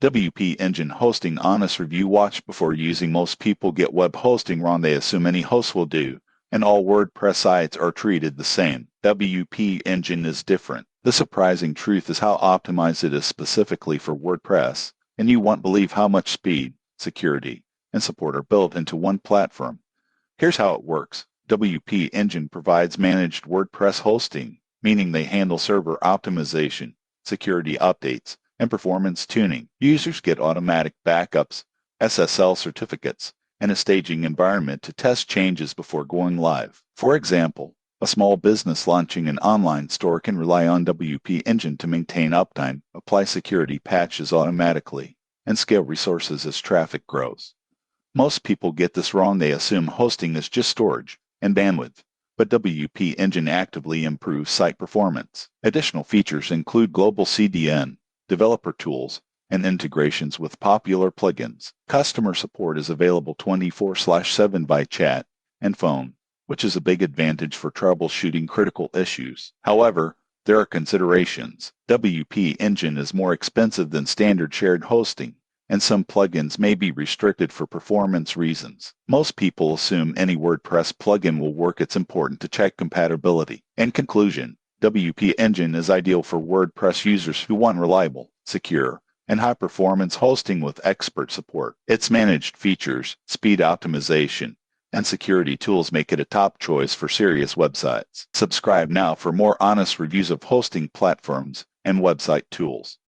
WP Engine Hosting Honest Review. Watch before using. Most people get web hosting wrong. They assume any host will do, and all WordPress sites are treated the same. WP Engine is different. The surprising truth is how optimized it is specifically for WordPress, and you won't believe how much speed, security, and support are built into one platform. Here's how it works. WP Engine provides managed WordPress hosting, meaning they handle server optimization, security updates, and performance tuning. Users get automatic backups, SSL certificates, and a staging environment to test changes before going live. For example, a small business launching an online store can rely on WP Engine to maintain uptime, apply security patches automatically, and scale resources as traffic grows. Most people get this wrong. They assume hosting is just storage and bandwidth, but WP Engine actively improves site performance. Additional features include global CDN, developer tools, and integrations with popular plugins. Customer support is available 24/7 by chat and phone, which is a big advantage for troubleshooting critical issues. However, there are considerations. WP Engine is more expensive than standard shared hosting, and some plugins may be restricted for performance reasons. Most people assume any WordPress plugin will work. It's important to check compatibility. In conclusion, WP Engine is ideal for WordPress users who want reliable, secure, and high-performance hosting with expert support. Its managed features, speed optimization, and security tools make it a top choice for serious websites. Subscribe now for more honest reviews of hosting platforms and website tools.